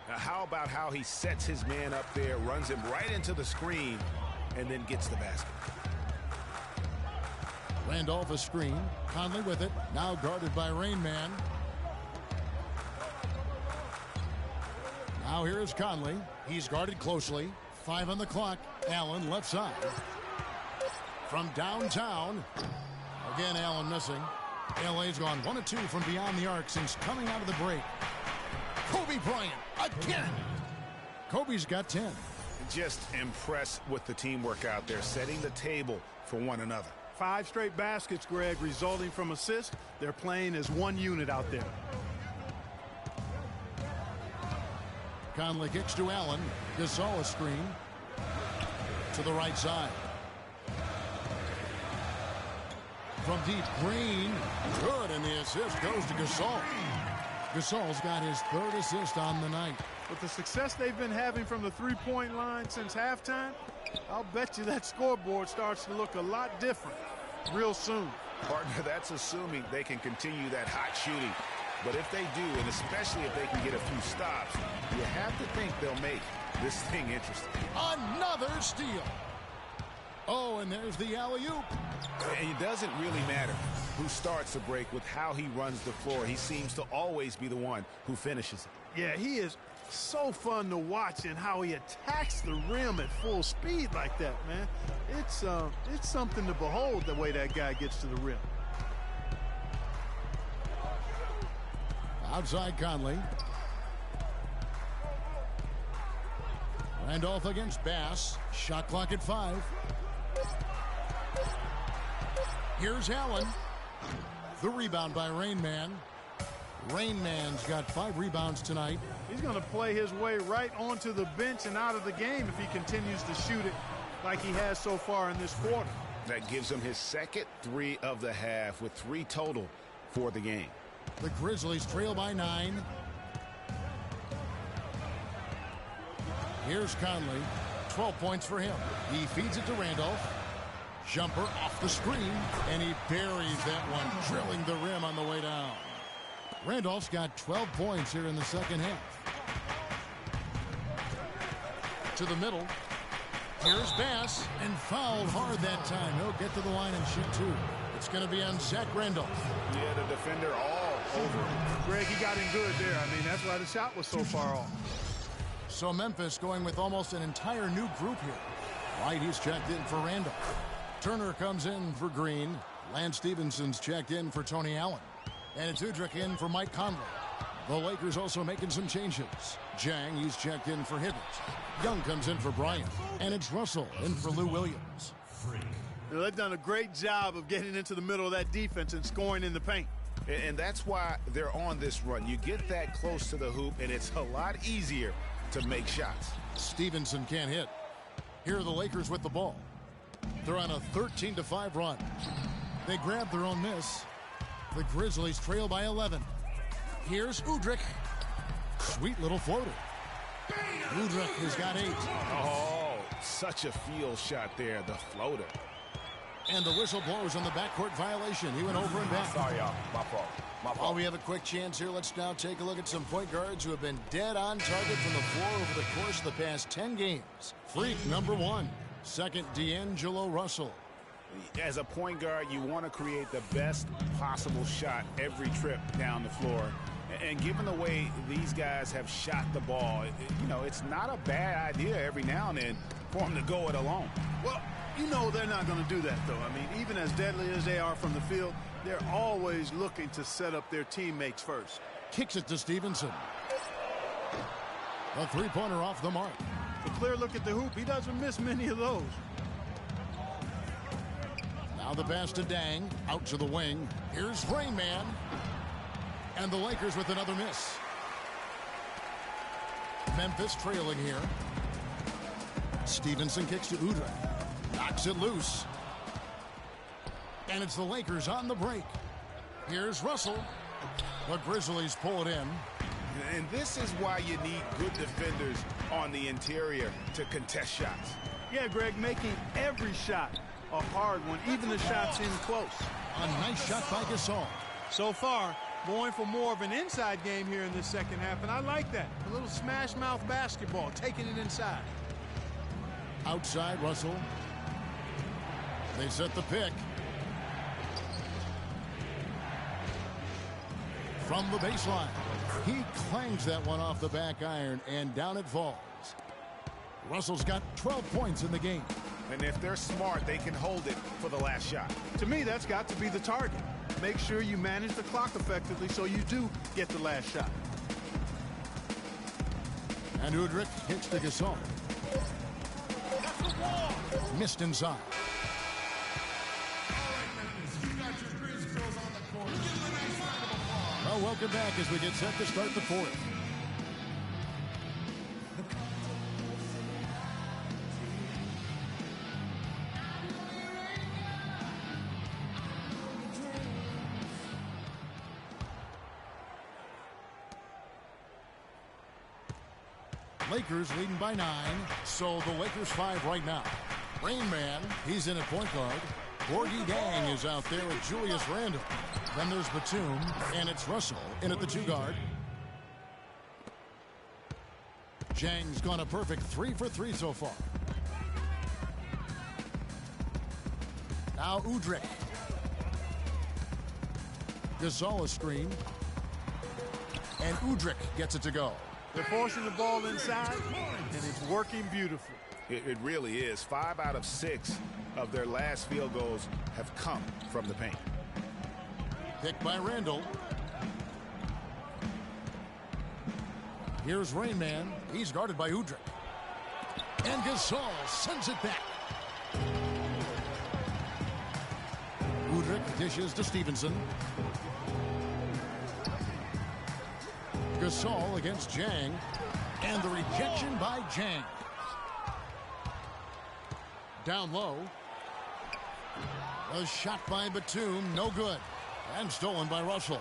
Now, how about how he sets his man up there, runs him right into the screen, and then gets the basket. Randolph a screen. Conley with it. Now guarded by Rain Man. Now here is Conley. He's guarded closely. 5 on the clock. Allen left side. From downtown. Again, Allen missing. LA's gone 1 of 2 from beyond the arc since coming out of the break. Kobe Bryant again. Kobe's got 10. Just impressed with the teamwork out there, setting the table for one another. 5 straight baskets, Greg, resulting from assists. They're playing as one unit out there. Conley kicks to Allen. Gasol a screen. To the right side. From deep, Green. Good, and the assist goes to Gasol. Gasol's got his 3rd assist on the night. With the success they've been having from the three-point line since halftime, I'll bet you that scoreboard starts to look a lot different real soon. Partner, that's assuming they can continue that hot shooting. But if they do, and especially if they can get a few stops, you have to think they'll make this thing interesting. Another steal. Oh, and there's the alley-oop. And it doesn't really matter who starts the break with how he runs the floor. He seems to always be the one who finishes it. Yeah, he is so fun to watch and how he attacks the rim at full speed like that, man. It's something to behold the way that guy gets to the rim. Outside Conley. Randolph against Bass. Shot clock at 5. Here's Allen. The rebound by Rain Man. Rain Man's got 5 rebounds tonight. He's going to play his way right onto the bench and out of the game if he continues to shoot it like he has so far in this quarter. That gives him his second 3 of the half with 3 total for the game. The Grizzlies trail by 9. Here's Conley. 12 points for him. He feeds it to Randolph. Jumper off the screen, and he buries that one, drilling the rim on the way down. Randolph's got 12 points here in the second half. To the middle. Here's Bass, and fouled hard that time. He'll get to the line and shoot 2. It's going to be on Zach Randolph. Yeah, the defender all over him. Greg, he got in good there. I mean, that's why the shot was so far off. So Memphis going with almost an entire new group here. White, he's checked in for Randolph. Turner comes in for Green. Lance Stevenson's checked in for Tony Allen. And it's Udrich in for Mike Conley. The Lakers also making some changes. Jang, he's checked in for Hibbert. Young comes in for Bryant. And it's Russell in for Lou Williams. Now, they've done a great job of getting into the middle of that defense and scoring in the paint. And that's why they're on this run. You get that close to the hoop, and it's a lot easier to make shots. Stevenson can't hit. Here are the Lakers with the ball. They're on a 13-5 run. They grab their own miss. The Grizzlies trail by 11. Here's Udrich. Sweet little floater. Udrich has got 8. Oh, such a field shot there, the floater. And the whistle blows on the backcourt violation. He went over and back. Sorry, y'all. My fault. While we have a quick chance here, let's now take a look at some point guards who have been dead on target from the floor over the course of the past 10 games. Freak number 1. Second, D'Angelo Russell. As a point guard, you want to create the best possible shot every trip down the floor. And given the way these guys have shot the ball, it's not a bad idea every now and then for them to go it alone. Well, they're not going to do that, though. I mean, even as deadly as they are from the field, they're always looking to set up their teammates first. Kicks it to Stevenson. A three-pointer off the mark. A clear look at the hoop. He doesn't miss many of those. Now the pass to Dang. Out to the wing. Here's Rain Man. And the Lakers with another miss. Memphis trailing here. Stevenson kicks to Udrich. Knocks it loose. And it's the Lakers on the break. Here's Russell. The Grizzlies pull it in. And this is why you need good defenders on the interior to contest shots. Yeah, Greg, making every shot a hard one, even the shots in close. A nice shot by Gasol. So far, going for more of an inside game here in this second half, and I like that. A little smash mouth basketball, taking it inside. Outside, Russell. They set the pick. From the baseline. He clangs that one off the back iron, and down it falls. Russell's got 12 points in the game. And if they're smart, they can hold it for the last shot. To me, that's got to be the target. Make sure you manage the clock effectively so you do get the last shot. And Udrich hits to Gasol. Missed inside. Well, welcome back as we get set to start the fourth. Lakers leading by 9, so the Lakers 5 right now. Rain Man, he's in at point guard. Gorgie Dang is out there with Julius Randle. Then there's Batum, and it's Russell in at the 2 guard. Jang's gone a perfect 3 for 3 so far. Now Udrih. Gasol a screen. And Udrih gets it to go. They're forcing the ball inside, and it's working beautifully. It really is. 5 out of 6 of their last field goals have come from the paint. Picked by Randall. Here's Rain Man. He's guarded by Udrih. And Gasol sends it back. Udrih dishes to Stevenson. Gasol against Jang. And the rejection by Jang. Down low. A shot by Batum, no good. And stolen by Russell.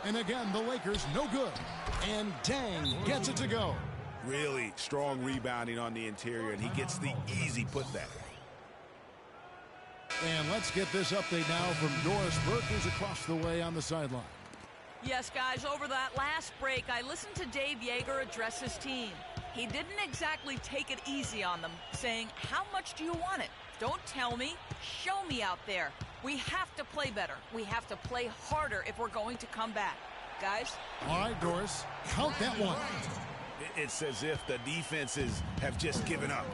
And again, the Lakers, no good. And Dang gets it to go. Really strong rebounding on the interior, and he gets the easy putback. And let's get this update now from Doris Burke, who's across the way on the sideline. Yes, guys, over that last break, I listened to Dave Yeager address his team. He didn't exactly take it easy on them, saying, how much do you want it? Don't tell me. Show me out there. We have to play better. We have to play harder if we're going to come back. Guys? All right, Doris, count that one. It's as if the defenses have just given up.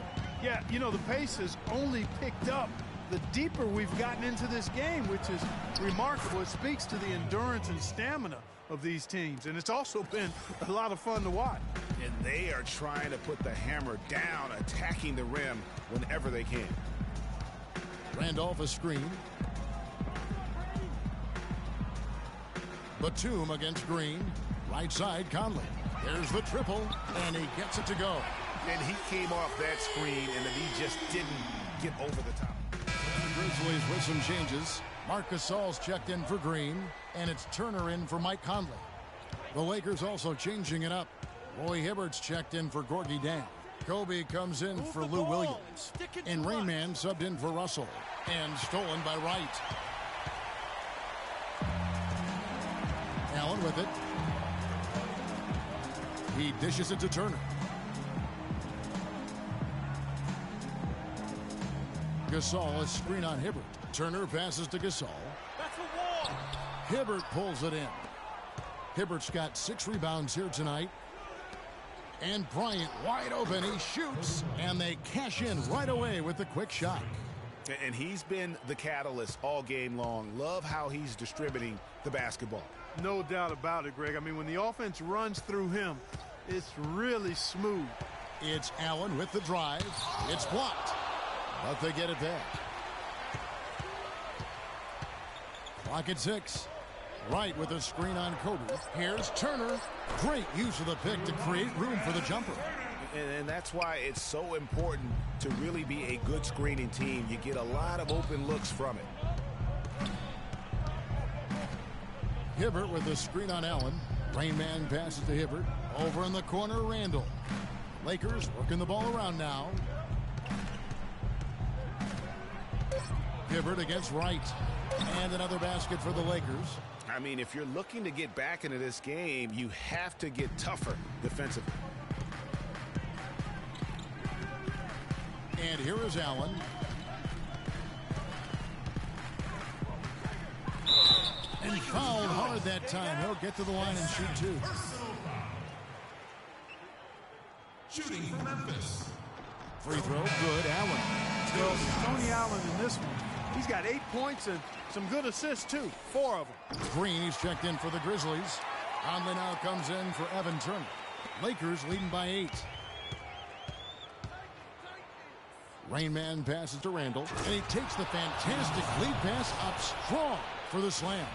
Yeah, you know, the pace has only picked up the deeper we've gotten into this game, which is remarkable. It speaks to the endurance and stamina of these teams, and it's also been a lot of fun to watch. And they are trying to put the hammer down, attacking the rim whenever they can. Randolph a screen. Batum against Green. Right side, Conley. There's the triple, and he gets it to go. And he came off that screen, and then he just didn't get over the top. The Grizzlies with some changes. Marc Gasol's checked in for Green, and it's Turner in for Mike Conley. The Lakers also changing it up. Roy Hibbert's checked in for Gorgie Dang. Kobe comes in for Lou Williams. And Rain Man subbed in for Russell. And stolen by Wright. Allen with it. He dishes it to Turner. Gasol, a screen on Hibbert. Turner passes to Gasol. That's a wall. Hibbert pulls it in. Hibbert's got 6 rebounds here tonight. And Bryant wide open. He shoots. And they cash in right away with the quick shot. And he's been the catalyst all game long. Love how he's distributing the basketball. No doubt about it, Greg. I mean, when the offense runs through him, it's really smooth. It's Allen with the drive. It's blocked. But they get it back. Clock at 6. Wright with a screen on Kobe. Here's Turner. Great use of the pick to create room for the jumper. And that's why it's so important to really be a good screening team. You get a lot of open looks from it. Hibbert with a screen on Allen. Rain Man passes to Hibbert. Over in the corner, Randall. Lakers working the ball around now. Hibbert against Wright. And another basket for the Lakers. I mean, if you're looking to get back into this game, you have to get tougher defensively. And here is Allen. And fouled hard that time. He'll get to the line and shoot 2. Shooting for Memphis. Free throw, good. Allen. Well, Tony Allen in this one, he's got 8 points and some good assists, too. 4 of them. Green, he's checked in for the Grizzlies. Conley now comes in for Evan Turner. Lakers leading by 8. Rain Man passes to Randall, and he takes the fantastic lead pass up strong for the slam.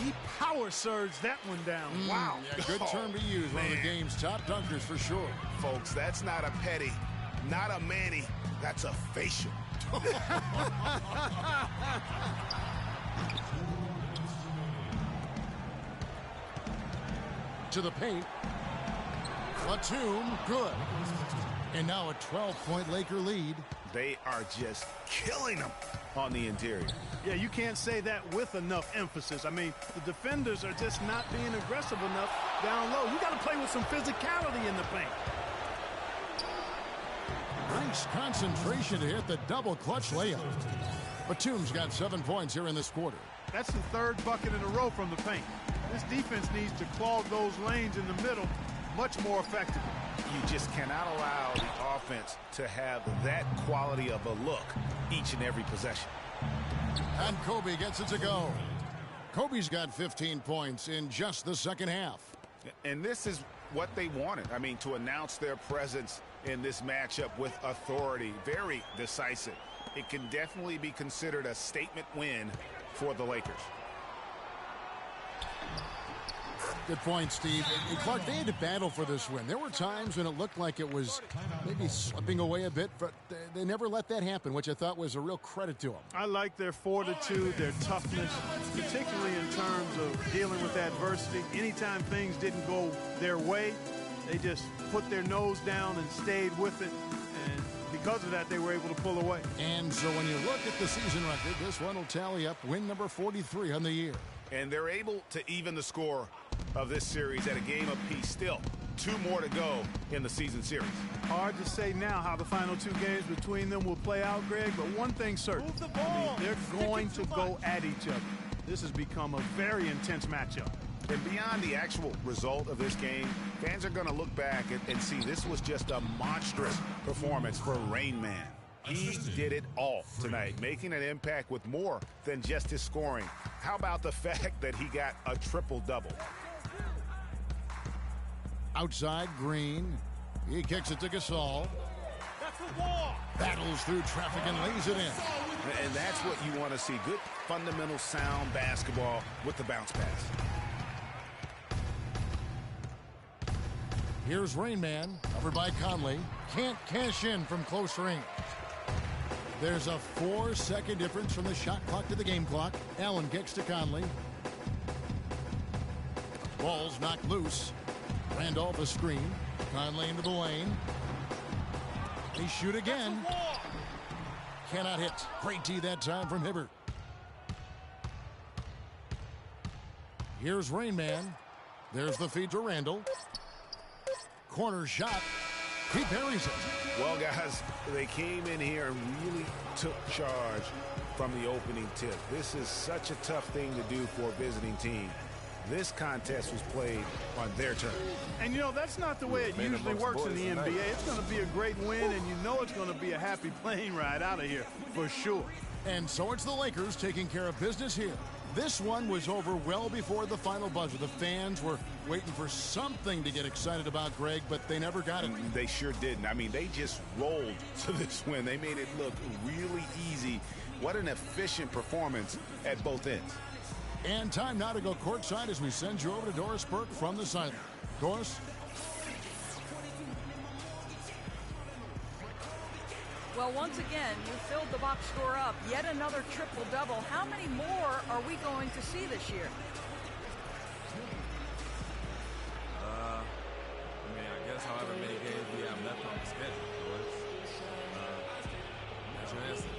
He power surged that one down. Wow. Yeah, good term to use. One of the game's top dunkers for sure. Folks, that's not a petty, not a Manny. That's a facial. To the paint. Batum, good. And now a 12-point Laker lead. They are just killing them on the interior. Yeah, you can't say that with enough emphasis. I mean, the defenders are just not being aggressive enough down low. You got to play with some physicality in the paint. Nice concentration to hit the double clutch layup. Batum's got 7 points here in this quarter. That's the third bucket in a row from the paint. This defense needs to clog those lanes in the middle much more effectively. You just cannot allow the offense to have that quality of a look each and every possession. And Kobe gets it to go. Kobe's got 15 points in just the second half. And this is what they wanted. I mean, to announce their presence in this matchup with authority, very decisive. It can definitely be considered a statement win for the Lakers. Good point, Steve. And Clark, they had to battle for this win. There were times when it looked like it was maybe slipping away a bit, but they never let that happen, which I thought was a real credit to them. I like their fortitude, their toughness, particularly in terms of dealing with adversity. Anytime things didn't go their way, they just put their nose down and stayed with it. And because of that, they were able to pull away. And so when you look at the season record, this one will tally up win number 43 on the year. And they're able to even the score of this series at a game apiece. Still 2 more to go in the season series. Hard to say now how the final 2 games between them will play out, Greg, but one thing's certain. Move the ball. They're going to go at each other. This has become a very intense matchup. And beyond the actual result of this game, fans are going to look back and see this was just a monstrous performance for Rain Man. He did it all tonight, making an impact with more than just his scoring. How about the fact that he got a triple-double? Outside, Green. He kicks it to Gasol. That's the wall. Battles through traffic and lays it in. And that's what you want to see. Good, fundamental, sound basketball with the bounce pass. Here's Rain Man, covered by Conley. Can't cash in from close range. There's a 4-second difference from the shot clock to the game clock. Allen kicks to Conley. Ball's knocked loose. Randolph a screen. Conley into the lane. They shoot again. Cannot hit. Great D that time from Hibbert. Here's Rain Man. There's the feed to Randall. Corner shot. He buries it. Well, guys, they came in here and really took charge from the opening tip. This is such a tough thing to do for a visiting team. This contest was played on their terms. And, you know, that's not the way it usually works in the NBA. It's going to be a great win, and you know it's going to be a happy plane ride out of here for sure. And so it's the Lakers taking care of business here. This one was over well before the final buzzer. The fans were waiting for something to get excited about, Greg, but they never got it. They sure didn't. I mean, they just rolled to this win. They made it look really easy. What an efficient performance at both ends. And time now to go courtside as we send you over to Doris Burke from the sideline. Doris? Well, once again, you filled the box score up. Yet another triple-double. How many more are we going to see this year? I mean, I guess however many games we have left on the schedule. That's your answer.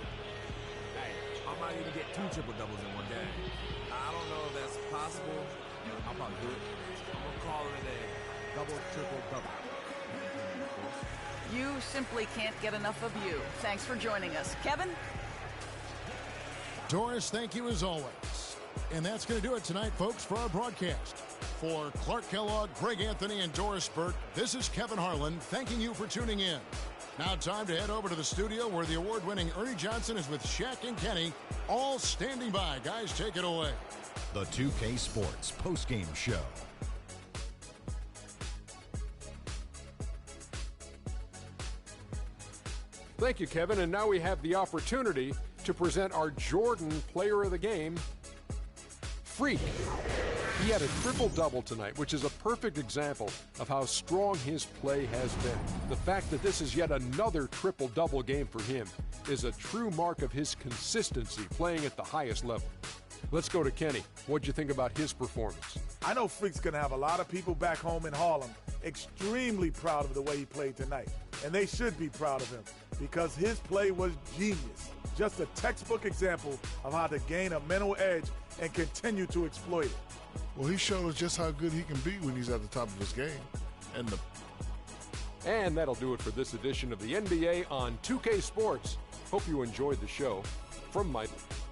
Hey, I might even get 2 triple-doubles in one game. I don't know if that's possible. I'll probably do it. I'm going to call it a double, triple-double. You simply can't get enough of you. Thanks for joining us. Kevin? Doris, thank you as always. And that's going to do it tonight, folks, for our broadcast. For Clark Kellogg, Greg Anthony, and Doris Burke, this is Kevin Harlan thanking you for tuning in. Now time to head over to the studio where the award-winning Ernie Johnson is with Shaq and Kenny, all standing by. Guys, take it away. The 2K Sports postgame show. Thank you, Kevin. And now we have the opportunity to present our Jordan Player of the Game, Freak. He had a triple-double tonight, which is a perfect example of how strong his play has been. The fact that this is yet another triple-double game for him is a true mark of his consistency playing at the highest level. Let's go to Kenny. What'd you think about his performance? I know Freak's going to have a lot of people back home in Harlem extremely proud of the way he played tonight. And they should be proud of him because his play was genius. Just a textbook example of how to gain a mental edge and continue to exploit it. Well, he showed us just how good he can be when he's at the top of his game. And that'll do it for this edition of the NBA on 2K Sports. Hope you enjoyed the show. For from Mike.